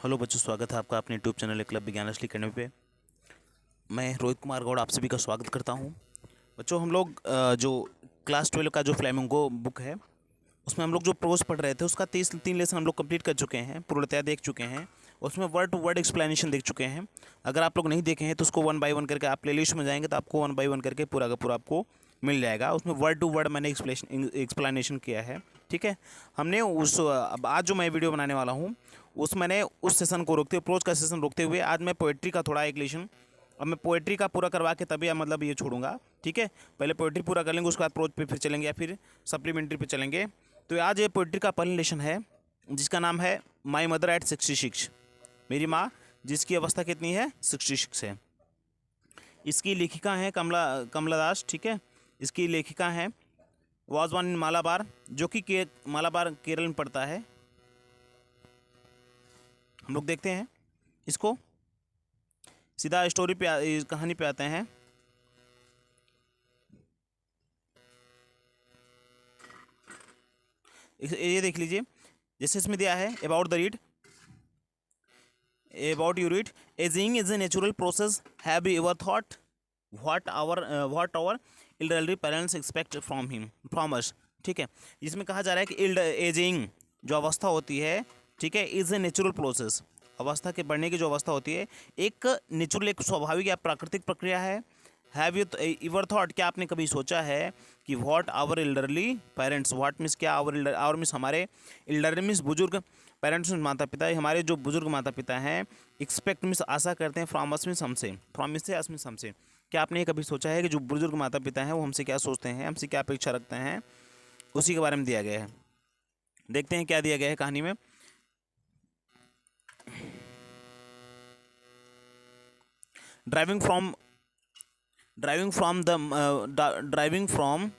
Hello बच्चों, स्वागत है आपका अपने यूट्यूब चैनल क्लब विज्ञान असली अकेडमी पे। मैं रोहित कुमार गौड़ आप सभी का स्वागत करता हूं। बच्चों, हम लोग जो क्लास 12 का जो फ्लेमिंगो बुक है उसमें हम लोग जो प्रोज पढ़ रहे थे उसका 3 लेसन हम लोग कंप्लीट कर चुके हैं, पूर्णतया देख चुके हैं। उसमें वर्ड टू वर्ड एक्सप्लेनेशन देख चुके हैं। अगर आप लोग नहीं देखे हैं तो उसको 1 बाय 1 करके आप प्लेलिस्ट में जाएंगे तो आपको 1 बाय 1 करके पूरा का पूरा आपको मिल जाएगा। उसमें वर्ड टू वर्ड मैंने एक्सप्लेनेशन किया है। ठीक है, हमने उस अब आज जो मैं वीडियो बनाने वाला हूँ उस मैंने उस सेशन को रोकते हुए, प्रोज का सेशन रोकते हुए आज मैं पोएट्री का थोड़ा एक लेसन, अब मैं पोएट्री का पूरा करवा के तभी मतलब ये छोड़ूंगा। ठीक है, पहले पोएट्री पूरा कर लेंगे, उसके बाद प्रोज पे फिर चलेंगे या फिर सप्लीमेंट्री पे चलेंगे। तो आज ये पोएट्री का पहला लेसन है जिसका नाम है माई मदर एट 66। मेरी माँ जिसकी अवस्था कितनी है, 66 है। इसकी लेखिका है कमला दास। ठीक है, इसकी लेखिका है वॉज वन इन मालाबार, जो कि मालाबार केरल में पड़ता है। हम लोग देखते हैं इसको, सीधा स्टोरी पे कहानी पे आते हैं। ये देख लीजिए, जैसे इसमें दिया है about the read, about you read, aging is a natural process, have you ever thought what our elderly parents expect from us. ठीक है, इसमें कहा जा रहा है कि एजिंग जो अवस्था होती है, ठीक है, इज ए नेचुरल प्रोसेस, अवस्था के बढ़ने की जो अवस्था होती है एक नेचुरल, एक स्वाभाविक या प्राकृतिक प्रक्रिया है। हैव यू इवर थॉट, क्या आपने कभी सोचा है कि what our elderly parents, what means क्या, आवर मीन्स हमारे, एल्डरली मीन्स बुजुर्ग, पेरेंट्स मीन्स माता पिता, हमारे जो बुजुर्ग माता पिता हैं, एक्सपेक्ट मीन्स आशा करते हैं, फ्रॉम अस मीन्स हमसे, फ्रॉम मीन्स से, अस मीन्स हमसे। क्या आपने कभी सोचा है कि जो बुजुर्ग माता पिता हैं वो हमसे क्या सोचते हैं, हमसे क्या अपेक्षा रखते हैं, उसी के बारे में दिया गया है। देखते हैं क्या दिया गया है कहानी में। Driving from driving from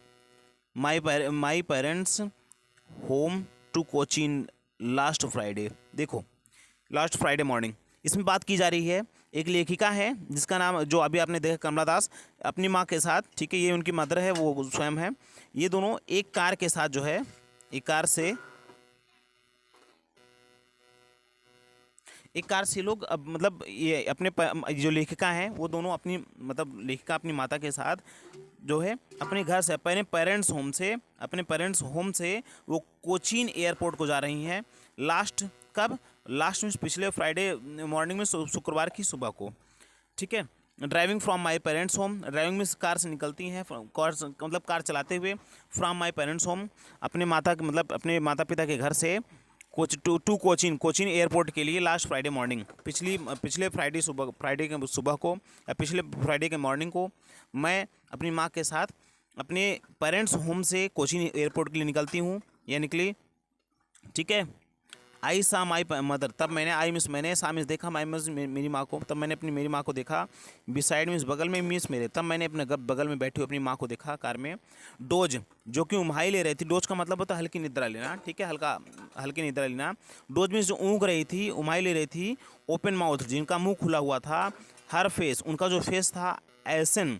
my parents home to Cochin last Friday. देखो, लास्ट फ्राइडे मॉर्निंग, इसमें बात की जा रही है, एक लेखिका है जिसका नाम जो अभी आपने देखा कमला दास, अपनी माँ के साथ, ठीक है, ये उनकी मदर है, वो स्वयं है, ये दोनों एक कार के साथ जो है, एक कार से लोग, अब मतलब ये अपने जो लेखिका हैं वो दोनों अपनी, मतलब लेखिका अपनी माता के साथ जो है अपने घर से, अपने पेरेंट्स होम से वो कोचीन एयरपोर्ट को जा रही हैं। लास्ट कब, लास्ट मीन्स पिछले फ्राइडे मॉर्निंग में, शुक्रवार की सुबह को। ठीक है, driving from my parents home, driving means car से निकलती हैं, मतलब कार चलाते हुए, फ्रॉम माई पेरेंट्स होम, अपने माता के मतलब अपने माता पिता के घर से, कोचीन एयरपोर्ट के लिए, लास्ट फ्राइडे मॉर्निंग, पिछले फ्राइडे के सुबह को, या पिछले फ्राइडे के मॉर्निंग को मैं अपनी माँ के साथ अपने पेरेंट्स होम से कोचीन एयरपोर्ट के लिए निकलती हूँ या निकली। ठीक है, आई सा माई मदर, तब मैंने, आई मिस मैंने, सा मिस देखा, माई मिस मेरी माँ को, तब मैंने अपनी मेरी माँ को देखा, बिसाइड मिस बगल में, मिस मेरे, तब मैंने अपने बगल में बैठी हुई अपनी माँ को देखा कार में। डोज, जो कि उम्हाई ले रही थी, डोज का मतलब होता है हल्की निद्रा लेना। ठीक है, हल्की निद्रा लेना। डोज मीन्स जो ऊँग रही थी, उम्हाई ले रही थी। ओपन माउथ, जिनका मुँह खुला हुआ था। हर फेस, उनका जो फेस था, ashen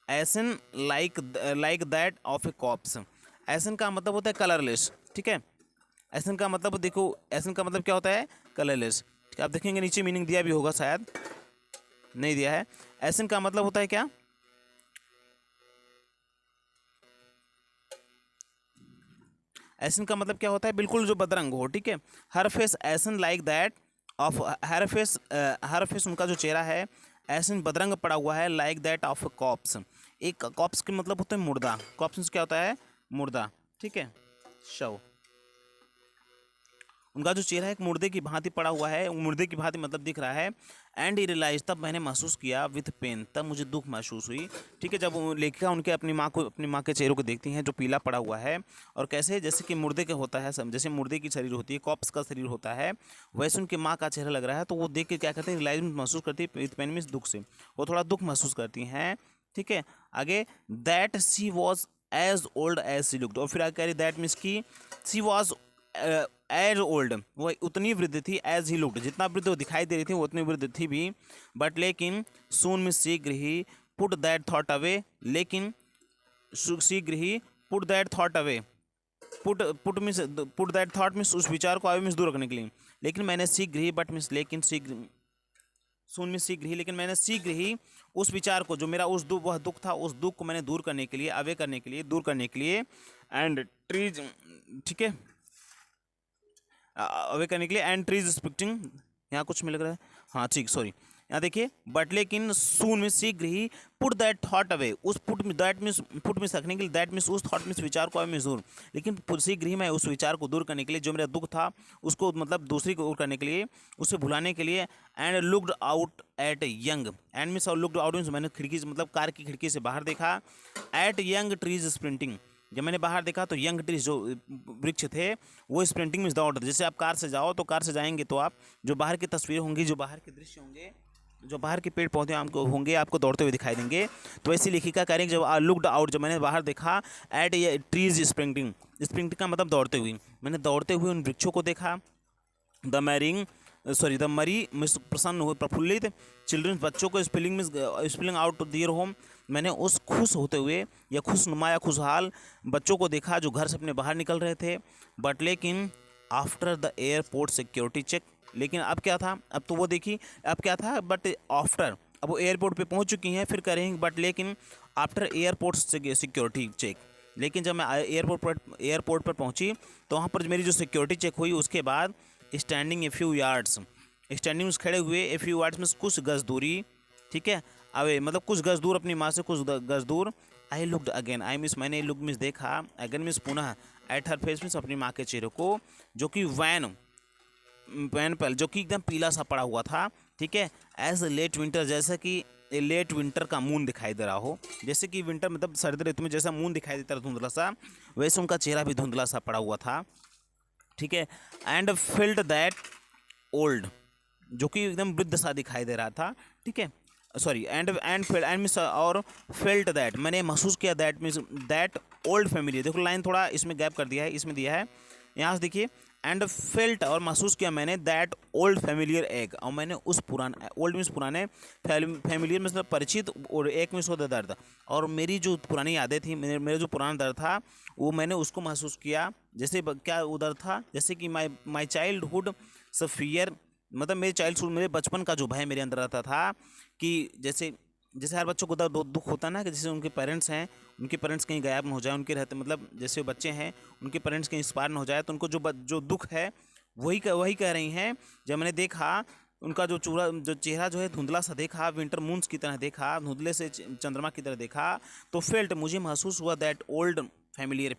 ashen like that of a corpse. एसन का मतलब होता है कलरलेस। ठीक है, एसन का मतलब देखो, एसन का मतलब क्या होता है, कलरलेस। ठीक है, आप देखेंगे नीचे मीनिंग दिया भी होगा, शायद नहीं दिया है। एसन का मतलब होता है क्या, एसन का मतलब क्या होता है, बिल्कुल जो बदरंग हो। ठीक है, हर face ashen like that of, हर फेस उनका जो चेहरा है एसन बदरंग पड़ा हुआ है, लाइक दैट ऑफ कॉप्स। एक कॉप्स के मतलब होता है मुर्दा, कॉप्स क्या होता है, मुर्दा। ठीक है, शव, उनका जो चेहरा एक मुर्दे की भांति पड़ा हुआ है, मुर्दे की भांति मतलब दिख रहा है। एंड ही रियलाइज, तब मैंने महसूस किया, विथ पेन, तब मुझे दुख महसूस हुई। ठीक है, जब लेखिका उनके अपनी माँ के चेहरे को देखती हैं जो पीला पड़ा हुआ है, और कैसे, जैसे कि मुर्दे के होता है, जैसे मुर्दे की शरीर होती है, कॉप्स का शरीर होता है, वैसे उनकी माँ का चेहरा लग रहा है। तो वो देख के क्या कहते हैं, रियलाइज महसूस करती है, विथ पेन मीन्स दुख से, वो थोड़ा दुख महसूस करती हैं। ठीक है, आगे, that she was as old as she looked, और फिर आगे कह रही दैट मीन्स की शी वॉज एज ओल्ड, वो उतनी वृद्ध थी, एज ही लुक्ड, जितना वृद्ध वो दिखाई दे रही थी वो उतनी वृद्ध थी भी। बट लेकिन सून में शीघ्र ही पुट दैट थॉट अवे, लेकिन शीघ्र ही put that thought away, put that thought means उस विचार को अवे मीन्स दूर रखने के लिए। लेकिन मैंने शीघ्र ही, बट मीन्स लेकिन शीघ्र, सुन में शीघ्र ही, लेकिन मैंने शीघ्र ही उस विचार को, जो मेरा उस वह दुख था, उस दुख को मैंने दूर करने के लिए, अवे करने के लिए, दूर करने के लिए एंड ट्रीज, ठीक है, अवे करने के लिए एंड ट्रीज स्पिक्टिंग, यहाँ कुछ मिल रहा है, हाँ ठीक, सॉरी, यहाँ देखिए, बट लेकिन सून में शीघ्र ही, पुट दैट थॉट अवे, उस पुट में रखने के लिए, दैट मीन्स उस थॉट मीन्स विचार को अवे मीन्स दूर, लेकिन शीघ्र ही मैं उस विचार को दूर करने के लिए, जो मेरा दुख था उसको मतलब दूसरी को दूर करने के लिए, उसे भुलाने के लिए, and looked out at young, and means looked out means मैंने खिड़की से, मतलब कार की खिड़की से बाहर देखा, एट यंग ट्रीज स्प्रिंटिंग, जब मैंने बाहर देखा तो यंग ट्रीज जो वृक्ष थे वो स्प्रिंटिंग में दौड़ रहे। जैसे आप कार से जाओ तो कार से जाएंगे तो आप जो बाहर की तस्वीर होंगी, जो बाहर के दृश्य होंगे, जो बाहर के पेड़ पौधे आपको होंगे, आपको दौड़ते हुए दिखाई देंगे। तो ऐसी लेखिका कह रही है जब लुक्ड आउट, जब मैंने बाहर देखा, एट ये ट्रीज स्प्रिंटिंग, स्प्रिंटिंग का मतलब दौड़ते हुए, मैंने दौड़ते हुए उन वृक्षों को देखा। द मरी मिस प्रसन्न हुए, प्रफुल्लित, चिल्ड्रंस बच्चों को spilling out to their home, मैंने उस खुश होते हुए या खुशनुमा या खुशहाल बच्चों को देखा जो घर से अपने बाहर निकल रहे थे। बट लेकिन after the airport security check, लेकिन अब क्या था, अब तो वो देखी अब क्या था, बट आफ्टर, अब वो एयरपोर्ट पे पहुंच चुकी हैं, फिर करेंगे बट लेकिन आफ्टर एयरपोर्ट सिक्योरिटी चेक, लेकिन जब मैं एयरपोर्ट पर पहुंची तो वहाँ पर मेरी जो सिक्योरिटी चेक हुई उसके बाद standing a few yards, standing खड़े हुए, ए फ्यू यार्ड्स में कुछ गज दूरी, ठीक है, अवे मतलब कुछ गज दूर, अपनी माँ से कुछ गज दूर, I looked again, I means मैंने लुक मीन्स देखा, अगेन मीन्स पुनः, एट हर फेस मीन्स अपनी माँ के चेहरे को, जो कि वैन पर जो कि एकदम पीला सा पड़ा हुआ था, ठीक है, एज लेट विंटर, जैसा कि लेट विंटर का मून दिखाई दे रहा हो, जैसे कि विंटर मतलब सर्द ऋतु में जैसा मून दिखाई देता है धुंधला सा, वैसे उनका चेहरा भी धुंधला सा पड़ा हुआ था, ठीक है, एंड फील्ड दैट ओल्ड, जो कि एकदम वृद्ध सा दिखाई दे रहा था, ठीक है, सॉरी, एंड मीन्स और फेल्ट दैट, मैंने महसूस किया, that means that old family, देखो लाइन थोड़ा इसमें गैप कर दिया है, इसमें दिया है, यहाँ से देखिए, एंड फेल्ट और महसूस किया मैंने, दैट ओल्ड फैमिलियर एग, और मैंने उस पुराने, ओल्ड मीन्स पुराने, फैमिलियर मतलब परिचित, और एक मीन्स होता दर्द, और मेरी जो पुरानी यादें थी, मेरा जो पुराना दर्द था वो मैंने उसको महसूस किया, जैसे क्या वो दर्द था, जैसे कि माई चाइल्डहुड सफियर, मतलब मेरे चाइल्डहुड, मेरे बचपन का जो भय मेरे अंदर रहता था, कि जैसे जैसे हर बच्चों को दुख होता है ना, कि जैसे उनके पेरेंट्स हैं, उनके पेरेंट्स कहीं गायब न हो जाए, उनके रहते मतलब जैसे बच्चे हैं उनके पेरेंट्स कहीं एक्सपायर न हो जाए, तो उनको जो दुख है वही कह रही हैं। जब मैंने देखा उनका जो चेहरा जो है धुंधला सा देखा, विंटर मून्स की तरह देखा, धुंधले से चंद्रमा की तरह देखा, तो फेल्ट, मुझे महसूस हुआ, दैट ओल्ड फैमिलियर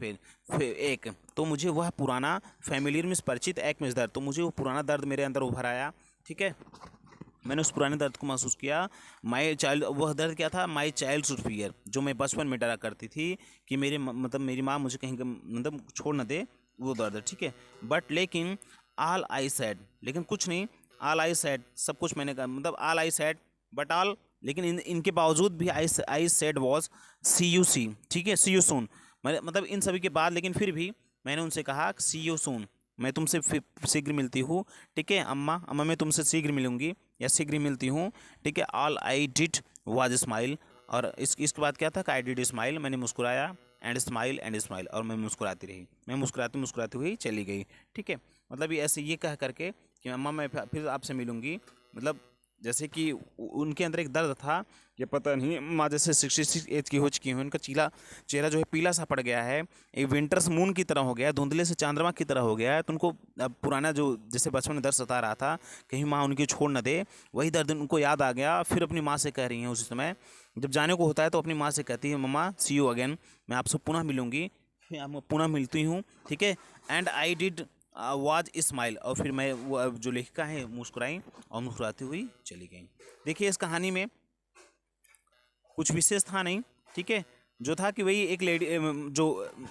एक, तो मुझे वह पुराना फैमिलियर में परिचित, एक में दर्द, तो मुझे वो पुराना दर्द मेरे अंदर उभर आया, ठीक है, मैंने उस पुराने दर्द को महसूस किया। वह दर्द क्या था, माई चाइल्ड फियर, जो मैं बचपन में डरा करती थी कि मेरी माँ मुझे कहीं मतलब छोड़ न दे, वो दर्द, ठीक है, बट लेकिन ऑल आई सैड, लेकिन कुछ नहीं, ऑल आई सैड, सब कुछ मैंने कहा, मतलब all I said but all, लेकिन इनके बावजूद भी I said was see you see, ठीक है, सी यू सून, मतलब इन सभी के बाद, लेकिन फिर भी मैंने उनसे कहा सी यू सून, मैं तुमसे शीघ्र मिलती हूँ, ठीक है अम्मा, मैं तुमसे शीघ्र मिलूंगी या शीघ्र मिलती हूँ, ठीक है, all I did was smile, और इसके बाद क्या था, आई डिड स्माइल, मैंने मुस्कुराया, एंड स्माइल, और मैं मुस्कुराती रही, मैं मुस्कुराती हुई चली गई, ठीक है, मतलब ये ऐसे ये कह करके कि अम्मा मैं फिर आपसे मिलूंगी, मतलब जैसे कि उनके अंदर एक दर्द था, ये पता नहीं, माँ जैसे 66 एज की हो चुकी हैं, उनका चेहरा जो है पीला सा पड़ गया है, एक विंटर्स मून की तरह हो गया है, धुंधले से चंद्रमा की तरह हो गया है, तो उनको अब पुराना जो जैसे बचपन में दर्द सता रहा था, कहीं माँ उनकी छोड़ न दे, वही दर्द उनको याद आ गया, फिर अपनी माँ से कह रही हैं, उसी समय जब जाने को होता है तो अपनी माँ से कहती है, मम्मा सी यू अगेन, मैं आपसे पुनः मिलूंगी, मैं पुनः मिलती हूँ, ठीक है, and I did was smile, और फिर मैं वो जो लेखिका है मुस्कुराई और मुस्कुराती हुई चली गई। देखिए इस कहानी में कुछ विशेष था नहीं, ठीक है, जो था कि वही एक लेडी जो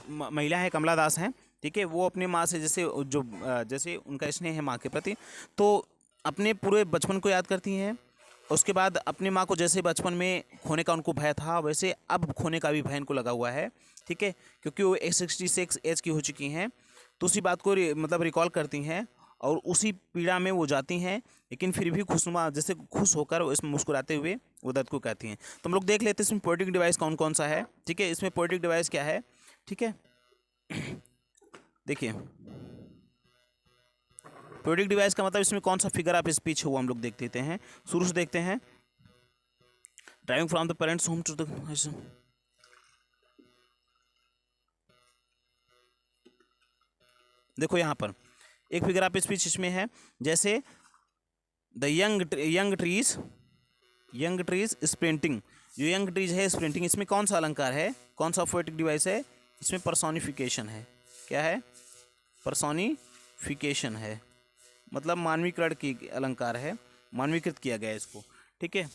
महिला है, कमला दास हैं, ठीक है, वो अपनी माँ से जैसे उनका स्नेह है माँ के प्रति, तो अपने पूरे बचपन को याद करती हैं, उसके बाद अपनी माँ को जैसे बचपन में खोने का उनको भय था, वैसे अब खोने का भी भय इनको लगा हुआ है, ठीक है, क्योंकि वो 66 एज की हो चुकी हैं, तो उसी बात को मतलब रिकॉल करती हैं और उसी पीड़ा में वो जाती हैं, लेकिन फिर भी खुशनुमा जैसे खुश होकर इसमें मुस्कुराते हुए वो दर्द को कहती हैं। तो हम लोग देख लेते हैं इसमें पोएटिक डिवाइस कौन कौन सा है, ठीक है, इसमें पोएटिक डिवाइस क्या है, ठीक है, देखिए पोएटिक डिवाइस का मतलब इसमें कौन सा फिगर ऑफ स्पीच है वो हम लोग देख लेते हैं। शुरू से देखते हैं। Driving from the parents home to the, देखो यहाँ पर एक फिगर ऑफ स्पीच इसमें है, जैसे द यंग ट्रीज स्प्रिंटिंग। जो यंग ट्रीज है स्प्रिंटिंग, इसमें कौन सा अलंकार है, कौन सा पोएटिक डिवाइस है, इसमें पर्सोनिफिकेशन है। क्या है? पर्सोनिफिकेशन है, मतलब मानवीकरण की अलंकार है, मानवीकृत किया गया है इसको। ठीक है,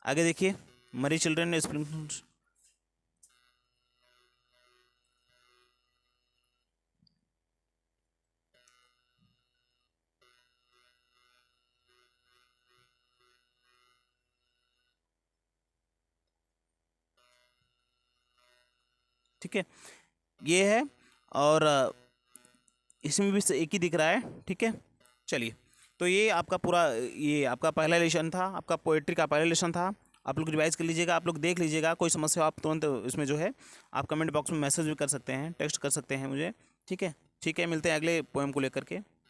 आगे देखिए। मरी चिल्ड्रन ने स्प्रिंग, ठीक है, ये है। और इसमें भी एक ही दिख रहा है। ठीक है, चलिए। तो ये आपका पूरा, ये आपका पहला लेसन था, आपका पोएट्री का पहला लेसन था। आप लोग रिवाइज कर लीजिएगा, आप लोग देख लीजिएगा। कोई समस्या हो आप तुरंत इसमें जो है आप कमेंट बॉक्स में मैसेज भी कर सकते हैं, टेक्स्ट कर सकते हैं मुझे। ठीक है, ठीक है, मिलते हैं अगले पोएम को लेकर के।